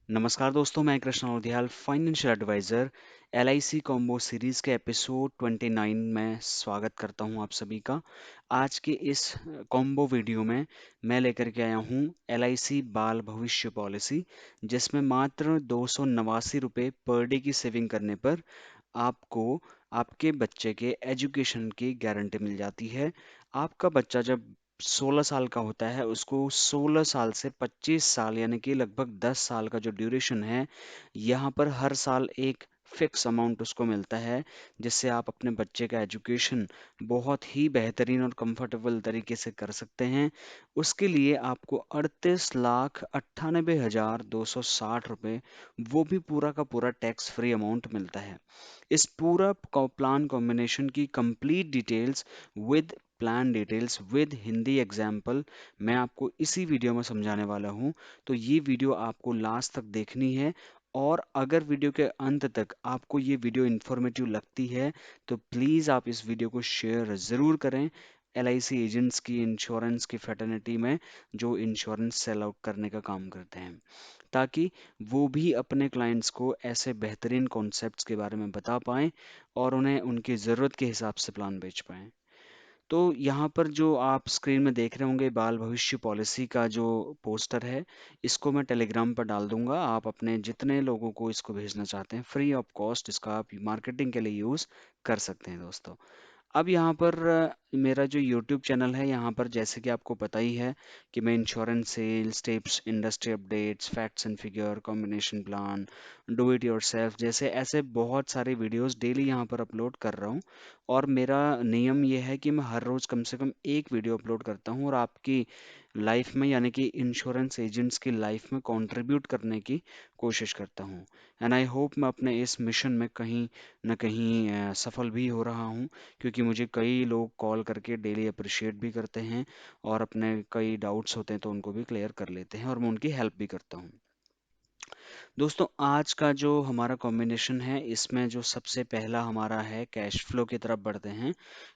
नमस्कार दोस्तों, मैं Krishna Udhiyal financial adviser LIC combo series के एपिसोड 29 में स्वागत करता हूं आप सभी का। आज के इस कॉम्बो वीडियो में मैं लेकर के आया हूं एलआईसी बाल भविष्य पॉलिसी, जिसमें मात्र 289 रुपये पर डे की सेविंग करने पर आपको आपके बच्चे के एजुकेशन की गारंटी मिल जाती है। आपका बच्चा जब 16 साल का होता है, उसको 16 साल से 25 साल यानी कि लगभग 10 साल का जो ड्यूरेशन है, यहाँ पर हर साल एक फिक्स अमाउंट उसको मिलता है, जिससे आप अपने बच्चे का एजुकेशन बहुत ही बेहतरीन और कंफर्टेबल तरीके से कर सकते हैं। उसके लिए आपको 38,98,260 रुपये, वो भी पूरा का पूरा टैक्स फ्री अमाउंट मिलता है। इस पूरा प्लान कॉम्बिनेशन की complete details with plan details with Hindi example मैं आपको इसी वीडियो में समझाने वाला हूं। तो ये वीडियो आपको लास्ट तक देखनी है, और अगर वीडियो के अंत तक आपको ये वीडियो इन्फॉर्मेटिव लगती है तो प्लीज़ आप इस वीडियो को शेयर ज़रूर करें एलआईसी एजेंट्स की, इंश्योरेंस की फैटर्निटी में जो इंश्योरेंस सेल आउट करने का काम करते हैं, ताकि वो भी अपने क्लाइंट्स को ऐसे बेहतरीन कॉन्सेप्ट्स के बारे में बता पाएँ और उन्हें उनकी ज़रूरत के हिसाब से प्लान बेच पाएँ। तो यहाँ पर जो आप स्क्रीन में देख रहे होंगे बाल भविष्य पॉलिसी का जो पोस्टर है, इसको मैं टेलीग्राम पर डाल दूंगा। आप अपने जितने लोगों को इसको भेजना चाहते हैं, फ्री ऑफ कॉस्ट इसका आप मार्केटिंग के लिए यूज़ कर सकते हैं दोस्तों। अब यहाँ पर मेरा जो YouTube चैनल है, यहाँ पर जैसे कि आपको पता ही है कि मैं insurance sales tips, industry updates, facts and figure, combination plan, do it yourself जैसे ऐसे बहुत सारे वीडियोस डेली यहाँ पर अपलोड कर रहा हूँ। और मेरा नियम ये है कि मैं हर रोज़ कम से कम एक वीडियो अपलोड करता हूँ और आपकी लाइफ में यानी कि इंश्योरेंस एजेंट्स की लाइफ में कंट्रीब्यूट करने की कोशिश करता हूँ। एंड आई होप मैं अपने इस मिशन में कहीं न कहीं सफल भी हो रहा हूँ, क्योंकि मुझे कई लोग कॉल करके डेली अप्रिशिएट भी करते हैं और अपने कई डाउट्स होते हैं तो उनको भी क्लियर कर लेते हैं और मैं उनकी हेल्प भी करता हूँ। दोस्तों, आज का जो हमारा कॉम्बिनेशन है, इसमें जो सबसे पहला हमारा है कैश फ्लो की तरफ बढ़ते हैं।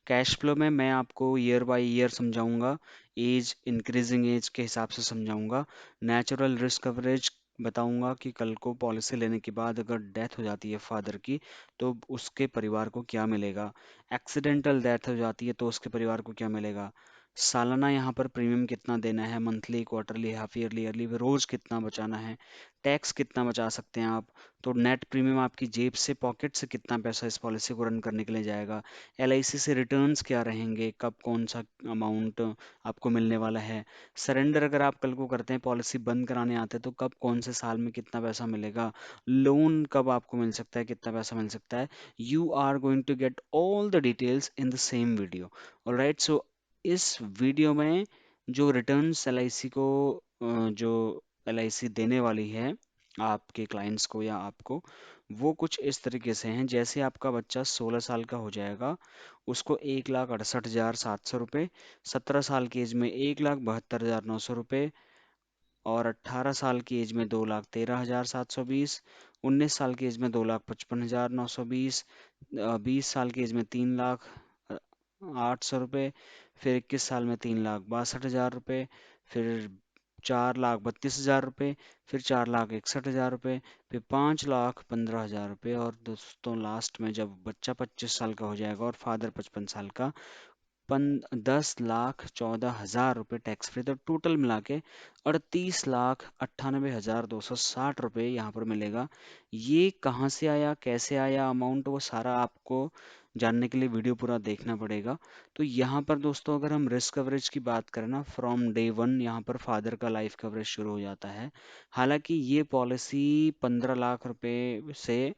कैश फ्लो में मैं आपको ईयर बाय ईयर समझाऊंगा, एज इंक्रीजिंग एज के हिसाब से समझाऊंगा, नेचुरल रिस्क कवरेज बताऊंगा कि कल को पॉलिसी लेने के बाद अगर डेथ हो जाती है फादर की तो उसके परिवार को क्या मिलेगा, एक्सीडेंटल डेथ हो जाती है तो उसके परिवार को क्या मिलेगा, सालाना यहाँ पर प्रीमियम कितना देना है, monthly, quarterly, half yearly, yearly, रोज कितना बचाना है, टैक्स कितना बचा सकते हैं आप, तो नेट प्रीमियम आपकी जेब से, पॉकेट से कितना पैसा इस पॉलिसी को रन करने के लिए जाएगा, एलआईसी से रिटर्न्स क्या रहेंगे, कब कौन सा अमाउंट आपको मिलने वाला है, सरेंडर अगर आप कल को करते हैं, पॉलिसी बंद कराने आते हैं तो कब कौन से साल में कितना पैसा मिलेगा, लोन कब आपको मिल सकता है, कितना पैसा मिल सकता है। You are going to get all the details in the same video. Alright, so इस वीडियो में जो रिटर्न्स एलआईसी को जो एलआईसी देने वाली है आपके क्लाइंट्स को या आपको, वो कुछ इस तरीके से हैं। जैसे आपका बच्चा 16 साल का हो जाएगा, उसको 1,68,700 रुपये, 17 साल की एज में 1,72,900 रुपये, और 18 साल की एज में 2,13,720, 19 साल की एज में 2,55,920, 20 साल की एज में 3,08,000 रुपये, फिर 21 साल में 3,62,000 रुपये, फिर 4,32,000 रुपये, फिर 4,61,000 रुपये, फिर 5,15,000 रुपये, और दोस्तों लास्ट में जब बच्चा 25 साल का हो जाएगा और फादर 55 साल का, 10,14,000 रुपये टैक्स फ्री, तो टोटल मिला के 38,98,260 रुपये यहाँ पर मिलेगा। ये कहाँ से आया, कैसे आया अमाउंट, वो सारा आपको जानने के लिए वीडियो पूरा देखना पड़ेगा। तो यहाँ पर दोस्तों अगर हम रिस्क कवरेज की बात करें ना, फ्रॉम डे वन यहाँ पर फादर का लाइफ कवरेज शुरू हो जाता है। हालांकि ये पॉलिसी 15 लाख रुपए से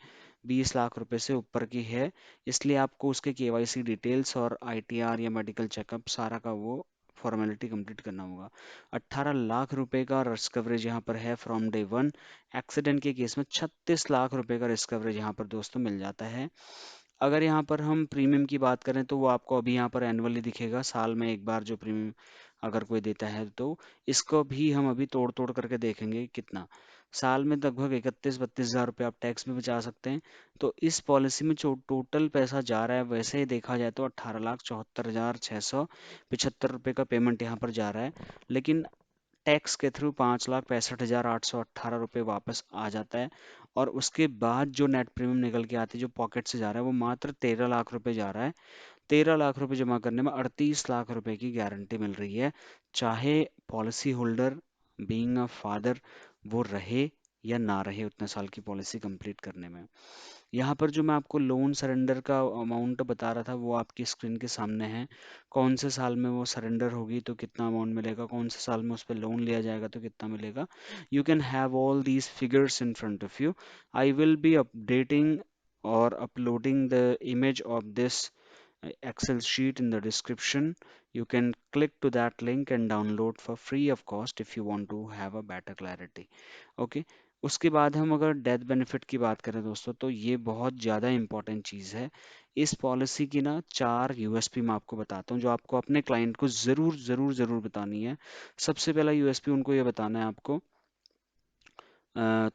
20 लाख रुपए से ऊपर की है, इसलिए आपको उसके केवाईसी डिटेल्स और आईटीआर या मेडिकल चेकअप सारा का वो फॉर्मेलिटी कंप्लीट करना होगा। 18 लाख रुपए का रिस्क कवरेज यहाँ पर है फ्रॉम डे वन। एक्सीडेंट के केस में 36 लाख रुपए का रिस्क कवरेज यहाँ पर दोस्तों मिल जाता है। अगर यहाँ पर हम प्रीमियम की बात करें तो वो आपको अभी यहाँ पर एनुअली दिखेगा, साल में एक बार जो प्रीमियम अगर कोई देता है तो इसको भी हम अभी तोड़ तोड़ करके देखेंगे कितना। साल में लगभग 31-32 हज़ार रुपये आप टैक्स में बचा सकते हैं। तो इस पॉलिसी में जो टोटल पैसा जा रहा है, वैसे ही देखा जाए तो 18,74,675 रुपये का पेमेंट यहाँ पर जा रहा है। लेकिन टैक्स के थ्रू 5,65,818 रुपये वापस आ जाता है। और उसके बाद जो नेट प्रीमियम निकल के आती है, जो पॉकेट से जा रहा है, वो मात्र 13 लाख रुपए जा रहा है। 13 लाख रुपए जमा करने में 38 लाख रुपए की गारंटी मिल रही है, चाहे policy holder being a father वो रहे या ना रहे उतने साल की पॉलिसी कंप्लीट करने में। यहाँ पर जो मैं आपको लोन सरेंडर का अमाउंट बता रहा था वो आपकी स्क्रीन के सामने है। कौन से साल में वो सरेंडर होगी तो कितना अमाउंट मिलेगा, कौन से साल में उस पर लोन लिया जाएगा तो कितना मिलेगा। You can have all these figures in front of you. I will be updating और uploading the image of this Excel sheet in the description. You can click to that link and download for free of cost if you want to have a better clarity. Okay. उसके बाद हम अगर death benefit की बात करें दोस्तों, तो ये बहुत ज़्यादा इंपॉर्टेंट चीज़ है। इस पॉलिसी की ना 4 यूएसपी मैं आपको बताता हूँ जो आपको अपने क्लाइंट को ज़रूर ज़रूर ज़रूर बतानी है। सबसे पहला यूएसपी उनको ये बताना है आपको,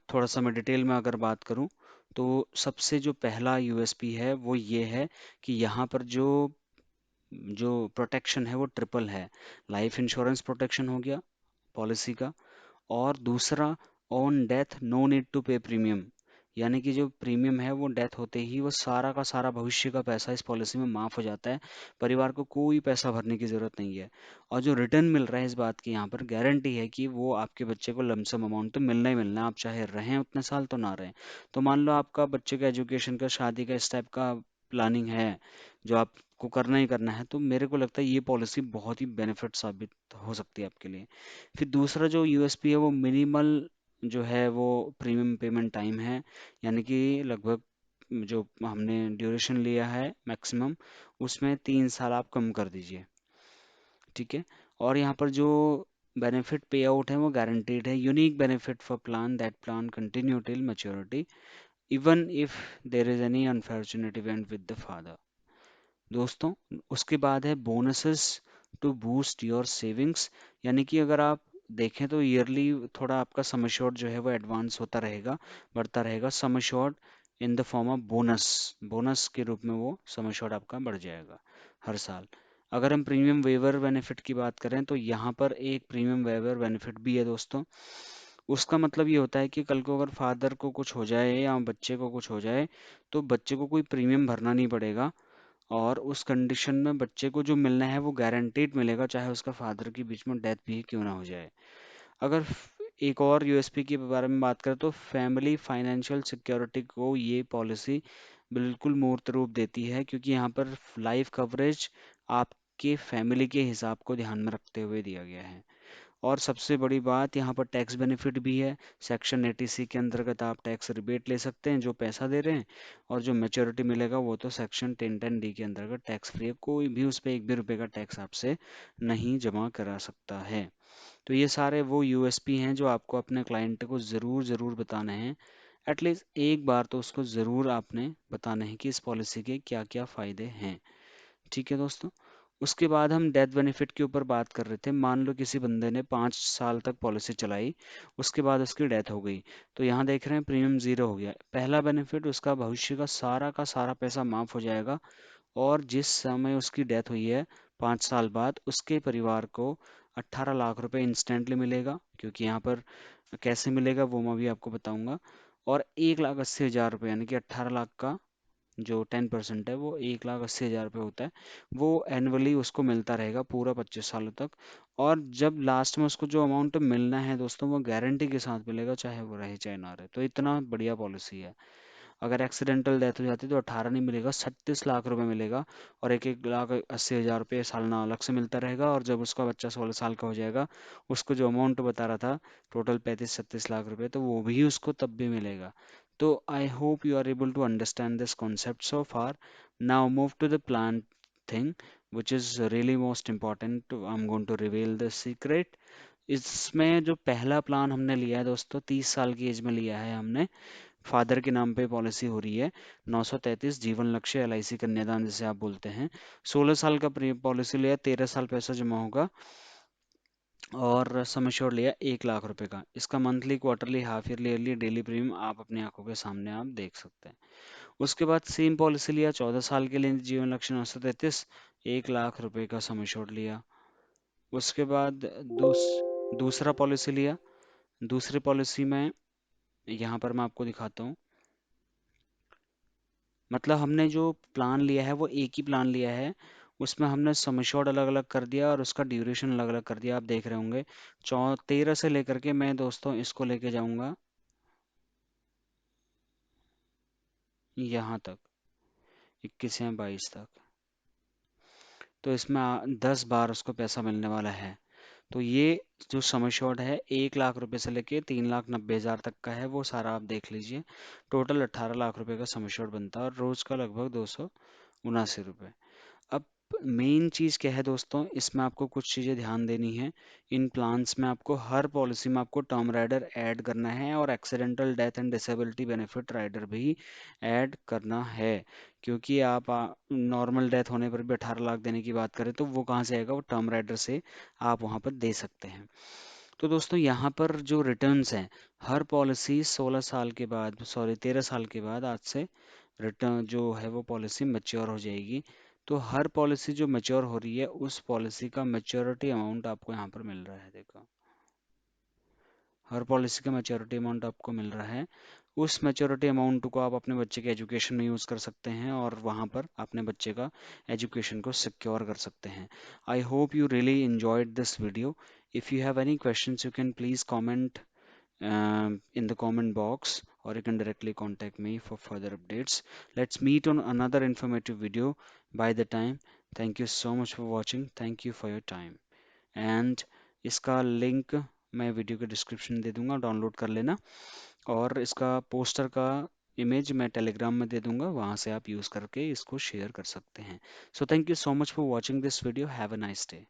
थोड़ा सा मैं डिटेल में अगर बात करूँ, तो सबसे जो पहला यूएसपी है वो ये है कि यहाँ पर जो जो प्रोटेक्शन है वो ट्रिपल है। लाइफ इंश्योरेंस प्रोटेक्शन हो गया पॉलिसी का, और दूसरा on death no need to pay premium, यानी कि जो प्रीमियम है वो डेथ होते ही वो सारा का सारा भविष्य का पैसा इस पॉलिसी में माफ हो जाता है। परिवार को कोई पैसा भरने की जरूरत नहीं है। और जो रिटर्न मिल रहा है इस बात की यहाँ पर गारंटी है कि वो आपके बच्चे को लमसम अमाउंट तो मिलना ही मिलना है, आप चाहे रहें उतने साल तो ना रहें। तो मान लो आपका बच्चे का एजुकेशन का, शादी का, इस टाइप का प्लानिंग है जो आपको करना ही करना है, तो मेरे को लगता है ये पॉलिसी बहुत ही बेनिफिट साबित हो सकती है आपके लिए। फिर दूसरा जो यूएसपी है वो मिनिमल जो है वो प्रीमियम पेमेंट टाइम है, यानी कि लगभग जो हमने ड्यूरेशन लिया है मैक्सिमम, उसमें 3 साल आप कम कर दीजिए। ठीक है। और यहाँ पर जो बेनिफिट पे आउट है वो गारंटीड है। Unique benefit for plan that plan continue till maturity even if there is any unfortunate event with the father. दोस्तों, उसके बाद है bonuses to boost your savings, यानी कि अगर आप देखें तो ईयरली थोड़ा आपका सम एश्योर्ड जो है वो एडवांस होता रहेगा, बढ़ता रहेगा। Sum assured in the form of bonus, bonus के रूप में वो सम एश्योर्ड आपका बढ़ जाएगा हर साल। अगर हम प्रीमियम वेवर बेनिफिट की बात करें तो यहाँ पर एक प्रीमियम वेवर बेनिफिट भी है दोस्तों। उसका मतलब ये होता है कि कल को अगर फादर को कुछ हो जाए या बच्चे को कुछ हो जाए तो बच्चे को कोई प्रीमियम भरना नहीं पड़ेगा, और उस कंडीशन में बच्चे को जो मिलना है वो गारंटीड मिलेगा, चाहे उसका फादर के बीच में डेथ भी क्यों ना हो जाए। अगर एक और यूएसपी के बारे में बात करें तो फैमिली फाइनेंशियल सिक्योरिटी को ये पॉलिसी बिल्कुल मूर्त रूप देती है, क्योंकि यहाँ पर लाइफ कवरेज आपके फैमिली के हिसाब को ध्यान में रखते हुए दिया गया है। और सबसे बड़ी बात, यहाँ पर टैक्स बेनिफिट भी है। सेक्शन 80C के अंतर्गत आप टैक्स रिबेट ले सकते हैं जो पैसा दे रहे हैं, और जो मेच्योरिटी मिलेगा वो तो सेक्शन 1010D के अंतर्गत टैक्स फ्री है, कोई भी उस पर एक भी रुपये का टैक्स आपसे नहीं जमा करा सकता है। तो ये सारे वो यूएसपी हैं जो आपको अपने क्लाइंट को ज़रूर ज़रूर बताने हैं। एटलीस्ट एक बार तो उसको ज़रूर आपने बताने हैं कि इस पॉलिसी के क्या क्या फ़ायदे हैं। ठीक है दोस्तों। उसके बाद हम डेथ बेनिफिट के ऊपर बात कर रहे थे। मान लो किसी बंदे ने 5 साल तक पॉलिसी चलाई, उसके बाद उसकी डेथ हो गई, तो यहाँ देख रहे हैं प्रीमियम जीरो हो गया। पहला बेनिफिट, उसका भविष्य का सारा पैसा माफ हो जाएगा, और जिस समय उसकी डेथ हुई है 5 साल बाद उसके परिवार को 18 लाख रुपए इंस्टेंटली मिलेगा, क्योंकि यहाँ पर कैसे मिलेगा वो मैं भी आपको बताऊंगा। और 1,80,000 रुपये, यानी कि 18 लाख का जो 10% है वो 1,80,000 रुपये होता है, वो एनुअली उसको मिलता रहेगा पूरा 25 सालों तक। और जब लास्ट में उसको जो अमाउंट मिलना है दोस्तों वो गारंटी के साथ मिलेगा, चाहे वो रहे चाहे ना रहे। तो इतना बढ़िया पॉलिसी है। अगर एक्सीडेंटल डेथ हो जाती है तो 18 नहीं मिलेगा, 36 लाख रुपए मिलेगा, और 1,80,000 रुपये सालाना अलग से मिलता रहेगा। और जब उसका बच्चा 16 साल का हो जाएगा, उसको जो अमाउंट बता रहा था टोटल 35-36 लाख रुपए, तो वो भी उसको तब भी मिलेगा। तो I hope you are able to understand this concept so far. Now move to the plan thing which is really most important. I'm going to reveal the secret. इसमें जो पहला प्लान हमने लिया है दोस्तों, 30 साल की एज में लिया है हमने, फादर के नाम पे पॉलिसी हो रही है। 933 जीवन लक्ष्य एलआईसी कन्यादान जिसे आप बोलते हैं। 16 साल का पॉलिसी लिया, 13 साल पैसा जमा होगा, और सम एश्योर्ड लिया 1 लाख रुपए का। इसका monthly, quarterly, half yearly, yearly, daily premium आप अपनी आंखों के सामने आप देख सकते हैं। उसके बाद सेम पॉलिसी लिया 14 साल के लिए, जीवन लक्ष्य 933, 1 लाख रुपए का सम एश्योर्ड लिया। उसके बाद दूसरा पॉलिसी लिया, दूसरी पॉलिसी में यहाँ पर मैं आपको दिखाता हूँ। मतलब हमने जो प्लान लिया है वो एक ही प्लान लिया है, उसमें हमने सम एश्योर्ड अलग अलग कर दिया और उसका ड्यूरेशन अलग अलग कर दिया। आप देख रहे होंगे 13 से लेकर के मैं दोस्तों इसको लेके जाऊंगा यहाँ तक, 21 या 22 तक। तो इसमें 10 बार उसको पैसा मिलने वाला है। तो ये जो सम एश्योर्ड है 1 लाख रुपए से लेके 3,90,000 तक का है, वो सारा आप देख लीजिए। टोटल 18 लाख रुपए का सम एश्योर्ड बनता है और रोज का लगभग 279 रुपये। अब मेन चीज़ क्या है दोस्तों, इसमें आपको कुछ चीज़ें ध्यान देनी है। इन प्लान्स में आपको हर पॉलिसी में आपको टर्म राइडर ऐड करना है और accidental death and disability benefit rider भी ऐड करना है। क्योंकि आप नॉर्मल डेथ होने पर भी 18 लाख देने की बात करें तो वो कहाँ से आएगा, वो टर्म राइडर से आप वहाँ पर दे सकते हैं। तो दोस्तों यहाँ पर जो रिटर्न्स हैं, हर पॉलिसी 16 साल के बाद, सॉरी 13 साल के बाद आज से रिटर्न जो है वो पॉलिसी मैच्योर हो जाएगी। तो हर पॉलिसी जो मैच्योर हो रही है उस पॉलिसी का मैच्योरिटी अमाउंट आपको यहाँ पर मिल रहा है, देखो हर पॉलिसी का मैच्योरिटी अमाउंट आपको मिल रहा है। उस मैच्योरिटी अमाउंट को आप अपने बच्चे के एजुकेशन में यूज़ कर सकते हैं और वहाँ पर अपने बच्चे का एजुकेशन को सिक्योर कर सकते हैं। आई hope you really enjoyed this video. If you have any questions you can please comment in the comment box, or you can directly contact me for further updates. Let's meet on another informative video. By the time, thank you so much for watching. Thank you for your time. And इसका link मैं video के description दे दूंगा, download कर लेना। और इसका poster का image मैं टेलीग्राम में दे दूंगा, वहां से आप यूज़ करके इसको शेयर कर सकते हैं। So thank you so much for watching this video. Have a nice day.